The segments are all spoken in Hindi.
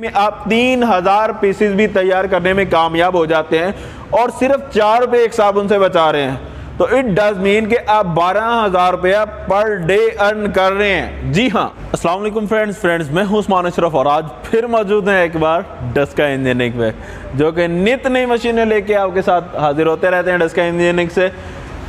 में आप 3000 पीसेस भी तैयार करने में कामयाब हो जाते हैं और सिर्फ 4 रुपए एक साबुन से बचा रहे हैं, तो इट डज मीन कि आप 12,000 रुपया पर डे अर्न कर रहे हैं। जी हाँ, अस्सलाम वालेकुम फ्रेंड्स, मैं हूं उस्मान अशरफ और आज फिर मौजूद हैं एक बार डस्का इंजीनियरिंग पे, जो कि नित नई मशीनें लेके आपके साथ हाजिर होते रहते हैं डस्का इंजीनियरिंग से।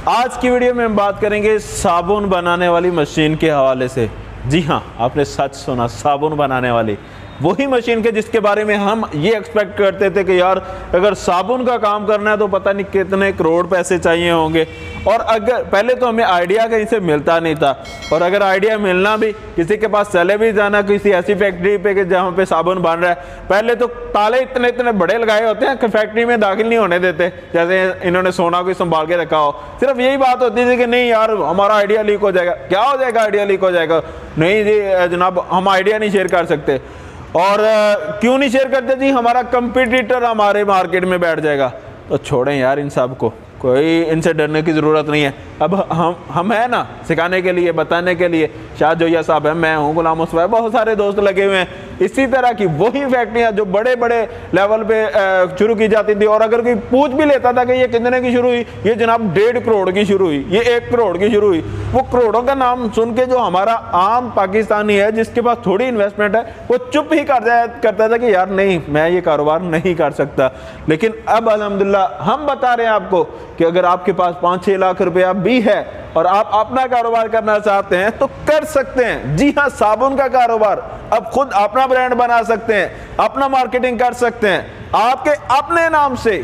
आज की वीडियो में हम बात करेंगे साबुन बनाने वाली मशीन के हवाले से। जी हाँ, आपने सच सुना, साबुन बनाने वाली वही मशीन के जिसके बारे में हम ये एक्सपेक्ट करते थे कि यार अगर साबुन का काम करना है तो पता नहीं कितने करोड़ पैसे चाहिए होंगे, और अगर पहले तो हमें आइडिया कहीं से मिलता नहीं था, और अगर आइडिया मिलना भी किसी के पास चले भी जाना किसी ऐसी फैक्ट्री पे कि जहाँ पे साबुन बन रहा है, पहले तो ताले इतने इतने बड़े लगाए होते हैं कि फैक्ट्री में दाखिल नहीं होने देते, जैसे इन्होंने सोना को संभाल के रखा हो। सिर्फ यही बात होती थी कि नहीं यार हमारा आइडिया लीक हो जाएगा। क्या हो जाएगा? आइडिया लीक हो जाएगा? नहीं जी जनाब, हम आइडिया नहीं शेयर कर सकते। और क्यों नहीं शेयर करते जी? हमारा कंपटीटर हमारे मार्केट में बैठ जाएगा। तो छोड़ें यार इन सब को, कोई इनसे डरने की ज़रूरत नहीं है। अब हम है ना सिखाने के लिए, बताने के लिए। शाह जोया साहब है, मैं हूँ, गुलाम मुस्तफा, बहुत सारे दोस्त लगे हुए हैं। इसी तरह की वही फैक्ट्रियाँ जो बड़े बड़े लेवल पे शुरू की जाती थी, और अगर कोई पूछ भी लेता था कि ये कितने की शुरू हुई, ये जनाब 1.5 करोड़ की शुरू हुई, ये 1 करोड़ की शुरू हुई। वो करोड़ों का नाम सुन के जो हमारा आम पाकिस्तानी है जिसके पास थोड़ी इन्वेस्टमेंट है, वो चुप ही करता था कि यार नहीं, मैं ये कारोबार नहीं कर सकता। लेकिन अब अल्हम्दुलिल्लाह हम बता रहे हैं आपको कि अगर आपके पास 5-6 लाख रुपया भी है और आप अपना कारोबार करना चाहते हैं तो कर सकते हैं। जी हाँ, साबुन का कारोबार, अब खुद अपना ब्रांड बना सकते हैं, अपना मार्केटिंग कर सकते हैं, आपके अपने नाम से।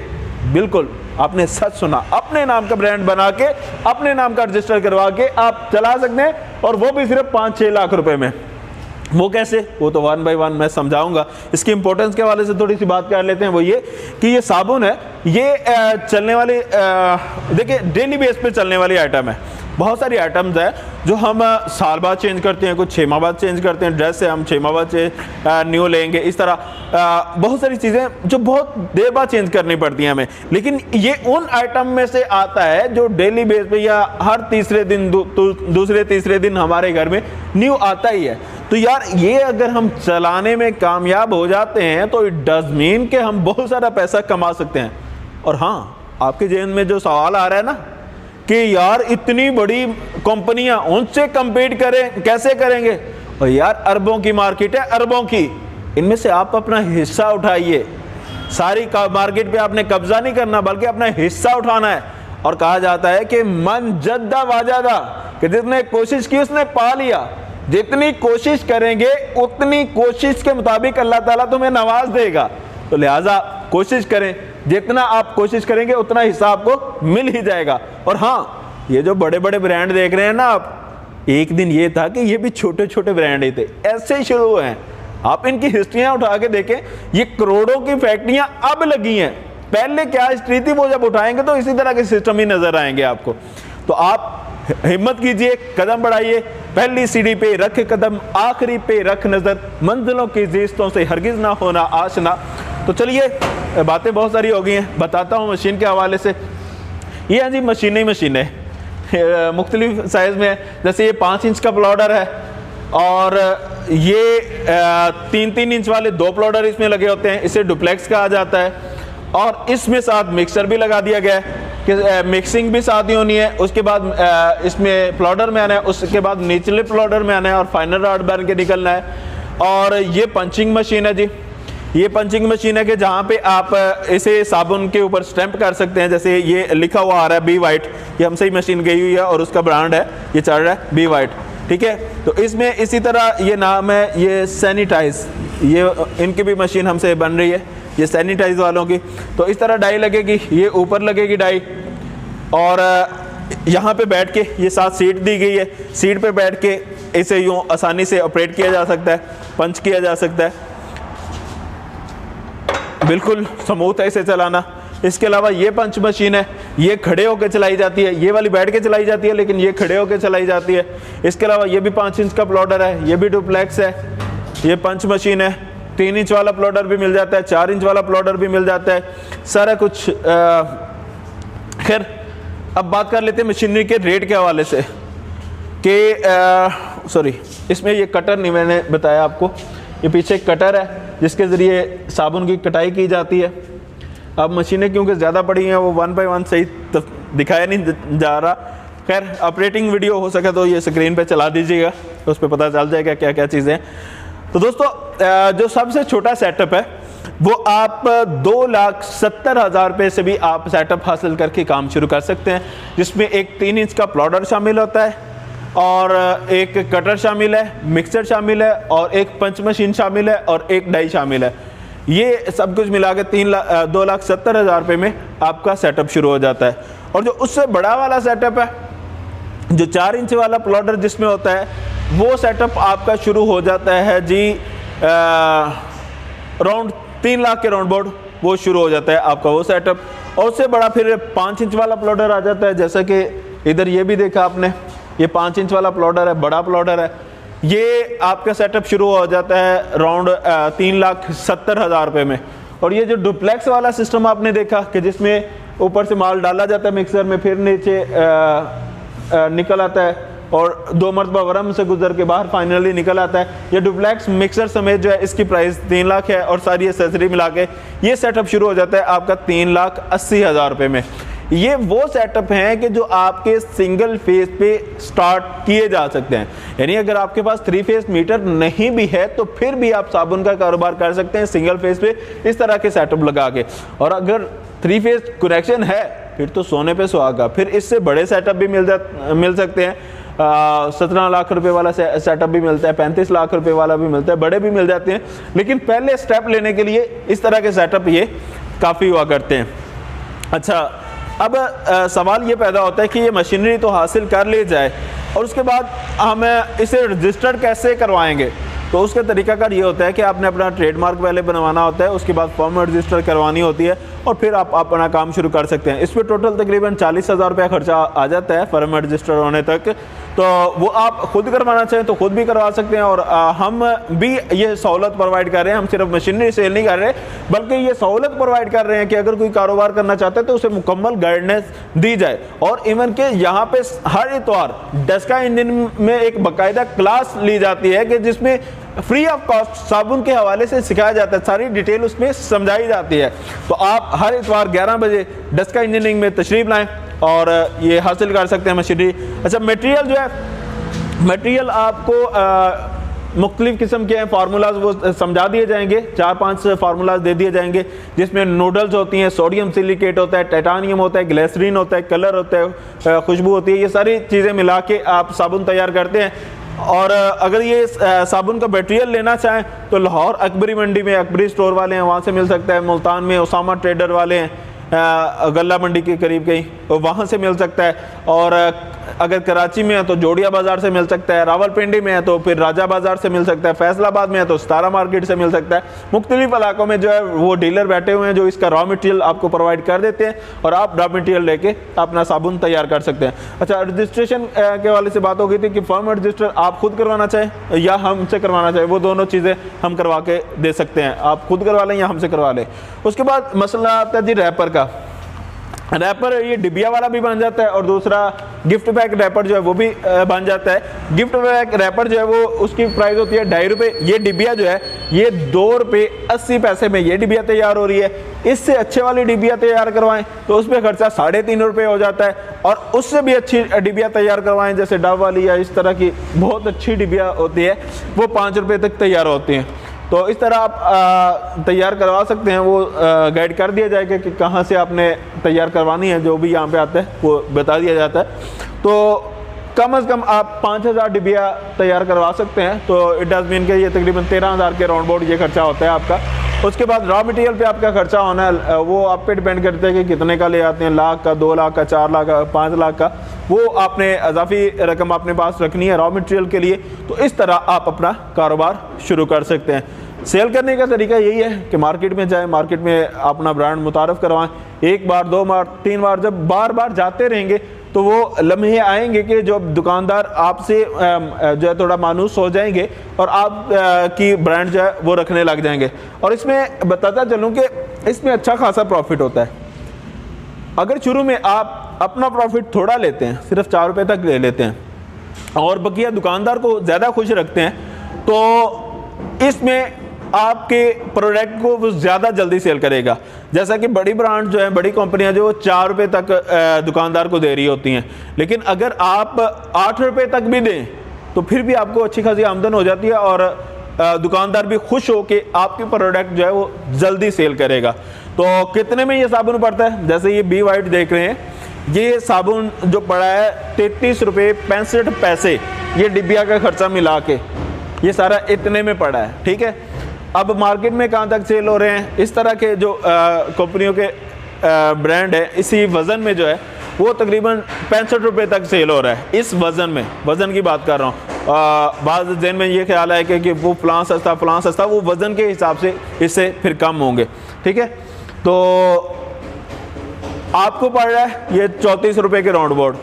बिल्कुल आपने सच सुना, अपने नाम का ब्रांड बना के अपने नाम का रजिस्टर करवा के आप चला सकते हैं, और वो भी सिर्फ 5-6 लाख रुपए में। वो कैसे? वो तो 1 बाय 1 मैं समझाऊंगा। इसकी इंपॉर्टेंस के हवाले से थोड़ी सी बात कर लेते हैं। वो ये कि ये साबुन है, ये चलने वाली देखिए डेली बेस पे चलने वाली आइटम है। बहुत सारी आइटम्स है जो हम साल बाद चेंज करते हैं, कुछ 6 माह बाद चेंज करते हैं। ड्रेस है हम 6 माह बाद न्यू लेंगे। इस तरह बहुत सारी चीज़ें जो बहुत देर बाद चेंज करनी पड़ती हैं हमें, लेकिन ये उन आइटम में से आता है जो डेली बेस पे या हर तीसरे दिन दूसरे तीसरे दिन हमारे घर में न्यू आता ही है। तो यार ये अगर हम चलाने में कामयाब हो जाते हैं तो इट डज मीन कि हम बहुत सारा पैसा कमा सकते हैं। और हाँ, आपके जेहन में जो सवाल आ रहा है ना कि यार इतनी बड़ी कंपनियां, उनसे कंपीट करें, कैसे करेंगे? और यार अरबों की मार्केट है, अरबों की, इनमें से आप अपना हिस्सा उठाइए। सारी मार्केट पे आपने कब्जा नहीं करना बल्कि अपना हिस्सा उठाना है। और कहा जाता है कि मन जद्दा वाजादा, कि जिसने कोशिश की उसने पा लिया। जितनी कोशिश करेंगे उतनी कोशिश के मुताबिक अल्लाह ताला तुम्हें नवाज देगा। तो लिहाजा कोशिश करें, जितना आप कोशिश करेंगे उतना हिस्सा आपको मिल ही जाएगा। और हाँ, ये जो बड़े बड़े ब्रांड देख रहे हैं ना आप, एक दिन ये था कि ये भी छोटे छोटे ब्रांड ही थे, ऐसे ही शुरू हुए हैं। आप इनकी हिस्ट्रियां उठा के देखें, ये करोड़ों की फैक्ट्रियां अब लगी हैं। पहले क्या हिस्ट्री थी वो जब उठाएंगे तो इसी तरह के सिस्टम ही नजर आएंगे आपको। तो आप हिम्मत कीजिए, कदम बढ़ाइए, पहली सीढ़ी पे रख कदम, आखिरी पे रख नजर, मंजिलों की जिस्तों से हरगिज ना होना आशना। तो चलिए, बातें बहुत सारी हो गई हैं, बताता हूँ मशीन के हवाले से। ये हैं जी मशीनें मुख्तलिफ साइज़ में है। जैसे ये 5 इंच का प्लॉडर है, और ये 3-3 इंच वाले 2 प्लॉडर इसमें लगे होते हैं, इसे डुप्लेक्स कहा जाता है। और इसमें साथ मिक्सर भी लगा दिया गया है कि मिक्सिंग भी साथ ही होनी है। उसके बाद इसमें प्लॉडर में आना है, उसके बाद निचले प्लॉडर में आना है, और फाइनल रॉड बन के निकलना है। और ये पंचिंग मशीन है जी, ये पंचिंग मशीन है कि जहाँ पे आप इसे साबुन के ऊपर स्टैंप कर सकते हैं। जैसे ये लिखा हुआ आ रहा है बी वाइट, ये हमसे ही मशीन गई हुई है और उसका ब्रांड है, ये चल रहा है बी वाइट, ठीक है। तो इसमें इसी तरह ये नाम है, ये सैनिटाइज, ये इनकी भी मशीन हमसे बन रही है, ये सैनिटाइज वालों की। तो इस तरह डाई लगेगी, ये ऊपर लगेगी डाई, और यहाँ पे बैठ के, ये साथ सीट दी गई है, सीट पे बैठ के इसे यूँ आसानी से ऑपरेट किया जा सकता है, पंच किया जा सकता है, बिल्कुल स्मूथ है इसे चलाना। इसके अलावा ये पंच मशीन है, ये खड़े होकर चलाई जाती है, ये वाली बैठ के चलाई जाती है, लेकिन ये खड़े होकर चलाई जाती है। इसके अलावा ये भी 5 इंच का प्लॉडर है, ये भी डुप्लेक्स है, ये पंच मशीन है। 3 इंच वाला प्लॉडर भी मिल जाता है, 4 इंच वाला प्लॉडर भी मिल जाता है, सारा कुछ। खैर, अब बात कर लेते हैं मशीनरी के रेट के हवाले से कि सॉरी, इसमें ये कटर नहीं मैंने बताया आपको, ये पीछे कटर है, जिसके ज़रिए साबुन की कटाई की जाती है। अब मशीनें क्योंकि ज़्यादा पड़ी हैं वो 1 बाय 1 सही दिखाया नहीं जा रहा। खैर ऑपरेटिंग वीडियो हो सके तो ये स्क्रीन पे चला दीजिएगा, उस पर पता चल जाएगा क्या क्या चीज़ें। तो दोस्तों जो सबसे छोटा सेटअप है वो आप 2,70,000 रुपये से भी आप सेटअप हासिल करके काम शुरू कर सकते हैं, जिसमें एक 3 इंच का प्लॉटर शामिल होता है और एक कटर शामिल है, मिक्सर शामिल है और एक पंच मशीन शामिल है और एक डाई शामिल है। ये सब कुछ मिला के 2,70,000 रुपये में आपका सेटअप शुरू हो जाता है। और जो उससे बड़ा वाला सेटअप है, जो 4 इंच वाला प्लॉटर जिसमें होता है, वो सेटअप आपका शुरू हो जाता है जी अराउंड 3 लाख के राउंड बोर्ड वो शुरू हो जाता है आपका वो सेटअप। और उससे बड़ा फिर 5 इंच वाला प्लॉटर आ जाता है, जैसा कि इधर ये भी देखा आपने, ये 5 इंच वाला प्लॉटर है, बड़ा प्लॉटर है। ये आपका सेटअप शुरू हो जाता है अराउंड 3,70,000 रुपये में। और ये जो डुप्लेक्स वाला सिस्टम आपने देखा कि जिसमें ऊपर से माल डाला जाता है मिक्सर में, फिर नीचे निकल आता है और 2 मरतबा वरम से गुजर के बाहर फाइनली निकल आता है, ये डुप्लेक्स मिक्सर समेत जो है इसकी प्राइस 3 लाख है। और सारी एक्सेसरी मिला के ये सेटअप शुरू हो जाता है आपका 3,80,000 रुपये में। ये वो सेटअप हैं कि जो आपके सिंगल फेस पे स्टार्ट किए जा सकते हैं, यानी अगर आपके पास 3 फेस मीटर नहीं भी है तो फिर भी आप साबुन का कारोबार कर सकते हैं सिंगल फेस पे इस तरह के सेटअप लगा के। और अगर 3 फेस कनेक्शन है फिर तो सोने पे सुहागा, फिर इससे बड़े सेटअप भी मिल सकते हैं। 17 लाख रुपए वाला सेटअप भी मिलता है, 35 लाख रुपए वाला भी मिलता है, बड़े भी मिल जाते हैं। लेकिन पहले स्टेप लेने के लिए इस तरह के सेटअप ये काफ़ी हुआ करते हैं। अच्छा, अब सवाल ये पैदा होता है कि ये मशीनरी तो हासिल कर ली जाए और उसके बाद हम इसे रजिस्टर्ड कैसे करवाएंगे। तो उसका तरीकाकार ये होता है कि आपने अपना ट्रेडमार्क पहले बनवाना होता है, उसके बाद फॉर्म रजिस्टर करवानी होती है और फिर आप अपना काम शुरू कर सकते हैं। इस पर टोटल तकरीबन 40,000 रुपया खर्चा आ जाता है फॉर्म रजिस्टर होने तक। तो वो आप खुद करवाना चाहें तो खुद भी करवा सकते हैं और हम भी ये सहूलत प्रोवाइड कर रहे हैं। हम सिर्फ मशीनरी सेल नहीं कर रहे बल्कि ये सहूलत प्रोवाइड कर रहे हैं कि अगर कोई कारोबार करना चाहता है तो उसे मुकम्मल गाइडेंस दी जाए। और इवन के यहाँ पे हर इतवार डस्का इंजन में एक बाकायदा क्लास ली जाती है कि जिसमें फ्री ऑफ कॉस्ट साबुन के हवाले से सिखाया जाता है, सारी डिटेल उसमें समझाई जाती है। तो आप हर इतवार 11 बजे डस्का इंजीनियरिंग में तशरीफ लाएं और ये हासिल कर सकते हैं मशीनरी। अच्छा, मटेरियल जो है, मटेरियल आपको मुख्तलिफ किस्म के हैं, फार्मूलाज वो समझा दिए जाएंगे, 4-5 फार्मूलाज दे दिए जाएंगे जिसमें नूडल्स होती हैं, सोडियम सिलिकेट होता है, टाइटानियम होता है, ग्लिसरीन होता है, कलर होता है, खुशबू होती है। ये सारी चीज़ें मिला के आप साबुन तैयार करते हैं। और अगर ये साबुन का मटेरियल लेना चाहें तो लाहौर अकबरी मंडी में अकबरी स्टोर वाले हैं, वहाँ से मिल सकता है। मुल्तान में उसामा ट्रेडर वाले हैं, गल्ला मंडी के करीब कहीं, तो वहाँ से मिल सकता है। और अगर कराची में है तो जोड़िया बाज़ार से मिल सकता है, रावलपिंडी में है तो फिर राजा बाज़ार से मिल सकता है, फैसलाबाद में है तो सतारा मार्केट से मिल सकता है। मुख्तलिफ इलाकों में जो है वो डीलर बैठे हुए हैं जो इसका रॉ मटेरियल आपको प्रोवाइड कर देते हैं और आप रॉ मटेरियल लेके अपना साबुन तैयार कर सकते हैं। अच्छा, रजिस्ट्रेशन के वाले से बात हो गई थी कि फॉर्म रजिस्टर आप खुद करवाना चाहें या हमसे करवाना चाहें, वो दोनों चीज़ें हम करवा के दे सकते हैं। आप खुद करवा लें या हमसे करवा लें। उसके बाद मसला आता है जी रैपर का। रैपर ये डिबिया वाला भी बन जाता है और दूसरा गिफ्ट पैक रैपर जो है वो भी बन जाता है। गिफ्ट पैक रैपर जो है वो उसकी प्राइस होती है 2.5 रुपये। ये डिबिया जो है ये 2 रुपये 80 पैसे में ये डिबिया तैयार हो रही है। इससे अच्छे वाली डिबिया तैयार करवाएं तो उस पर खर्चा 3.5 रुपये हो जाता है। और उससे भी अच्छी डिबिया तैयार करवाएं जैसे डव वाली या इस तरह की बहुत अच्छी डिबिया होती है वो 5 रुपये तक तैयार होती हैं। तो इस तरह आप तैयार करवा सकते हैं, वो गाइड कर दिया जाएगा कि कहाँ से आपने तैयार करवानी है, जो भी यहाँ पे आता है वो बता दिया जाता है। तो कम से कम आप 5,000 डिबिया तैयार करवा सकते हैं। तो इट डज मीन के ये तकरीबन 13,000 के राउंड बोर्ड ये खर्चा होता है आपका। उसके बाद रॉ मटेरियल पे आपका खर्चा होना है, वो आप पे डिपेंड करते हैं कि कितने का ले आते हैं, लाख का, 2 लाख का, 4 लाख का, 5 लाख का, वो आपने अजाफी रकम अपने पास रखनी है रॉ मटेरियल के लिए। तो इस तरह आप अपना कारोबार शुरू कर सकते हैं। सेल करने का तरीका यही है कि मार्केट में जाएं, मार्केट में अपना ब्रांड मुतारफ़ करवाएं। 1 बार, 2 बार, 3 बार, जब बार बार जाते रहेंगे तो वो लम्हे आएंगे कि जो दुकानदार आपसे जो है थोड़ा मानूस हो जाएंगे और आप की ब्रांड जो है वो रखने लग जाएंगे। और इसमें बताता चलूँ कि इसमें अच्छा खासा प्रॉफिट होता है। अगर शुरू में आप अपना प्रॉफिट थोड़ा लेते हैं, सिर्फ 4 रुपये तक ले लेते हैं और बकिया दुकानदार को ज़्यादा खुश रखते हैं, तो इसमें आपके प्रोडक्ट को वो ज़्यादा जल्दी सेल करेगा। जैसा कि बड़ी ब्रांड जो है, बड़ी कंपनियां जो 4 रुपये तक दुकानदार को दे रही होती हैं, लेकिन अगर आप 8 रुपये तक भी दें तो फिर भी आपको अच्छी खासी आमदन हो जाती है और दुकानदार भी खुश हो कि आपकी प्रोडक्ट जो है वो जल्दी सेल करेगा। तो कितने में ये साबुन पड़ता है? जैसे ये बी वाइट देख रहे हैं, ये साबुन जो पड़ा है 33 रुपये 65 पैसे, ये डिबिया का खर्चा मिला के ये सारा इतने में पड़ा है। ठीक है, अब मार्केट में कहाँ तक सेल हो रहे हैं? इस तरह के जो कंपनियों के ब्रांड है, इसी वज़न में जो है वो तकरीबन 65 रुपये तक सेल हो रहा है। इस वज़न में, वज़न की बात कर रहा हूँ। बाद जहन में ये ख्याल है कि वो फलां सस्ता, वो वज़न के हिसाब से इससे फिर कम होंगे। ठीक है, तो आपको पड़ रहा है ये 34 रुपये के राउंड बोर्ड।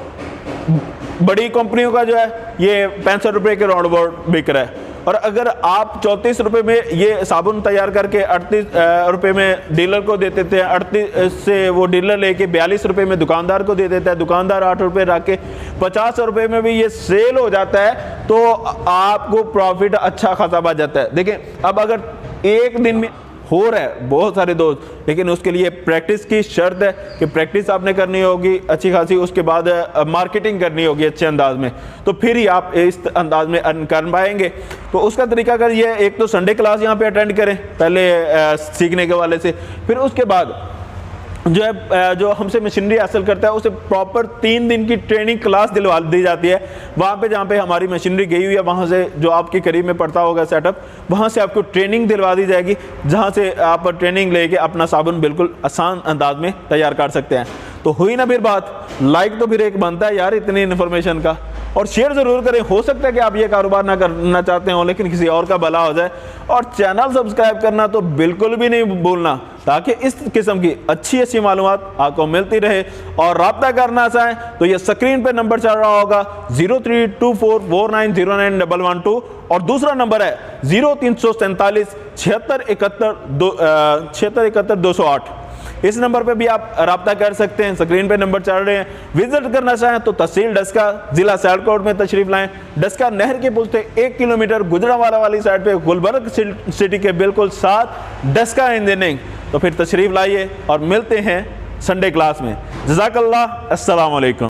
बड़ी कंपनियों का जो है ये 65 रुपये के राउंड बोर्ड बिक रहा है। और अगर आप 34 रुपये में ये साबुन तैयार करके 38 रुपये में डीलर को दे देते हैं, 38 से वो डीलर लेके 42 रुपये में दुकानदार को दे देता है, दुकानदार 8 रुपये रख के 50 रुपये में भी ये सेल हो जाता है, तो आपको प्रॉफिट अच्छा खासा बच जाता है। देखिए, अब अगर एक दिन में हो रहा है बहुत सारे दोस्त, लेकिन उसके लिए प्रैक्टिस की शर्त है कि प्रैक्टिस आपने करनी होगी अच्छी खासी, उसके बाद मार्केटिंग करनी होगी अच्छे अंदाज में, तो फिर ही आप इस अंदाज में अर्न कर पाएंगे। तो उसका तरीका अगर ये, एक तो संडे क्लास यहाँ पे अटेंड करें पहले सीखने के वाले से, फिर उसके बाद जो है जो हमसे मशीनरी हासिल करता है उसे प्रॉपर 3 दिन की ट्रेनिंग क्लास दिलवा दी जाती है। वहाँ पे जहाँ पे हमारी मशीनरी गई हुई है, वहाँ से जो आपके करीब में पड़ता होगा सेटअप, वहाँ से आपको ट्रेनिंग दिलवा दी जाएगी, जहाँ से आप ट्रेनिंग लेके अपना साबुन बिल्कुल आसान अंदाज में तैयार कर सकते हैं। तो हुई ना फिर बात, लाइक तो फिर एक बनता है यार इतनी इन्फॉर्मेशन का, और शेयर ज़रूर करें। हो सकता है कि आप ये कारोबार ना करना चाहते हो, लेकिन किसी और का भला हो जाए। और चैनल सब्सक्राइब करना तो बिल्कुल भी नहीं भूलना, ताकि इस किस्म की अच्छी मालूमात आपको मिलती रहे। और रब्ता करना चाहें तो ये स्क्रीन पे नंबर चल रहा होगा 032449091112, और दूसरा नंबर है 0347 7671 208। इस नंबर पे भी आप रब्ता कर सकते हैं, स्क्रीन पे नंबर चल रहे हैं। विजिट करना चाहें तो तहसील डस्का, जिला सियालकोट में तशरीफ लाएं। डस्का नहर के पुल से 1 किलोमीटर गुजरांवाला वाली साइड पे गुलबर्ग सिटी के बिल्कुल साथ डस्का इंजीनियरिंग। तो फिर तशरीफ लाइए और मिलते हैं संडे क्लास में। जज़ाकल्लाह, अस्सलाम वालेकुम।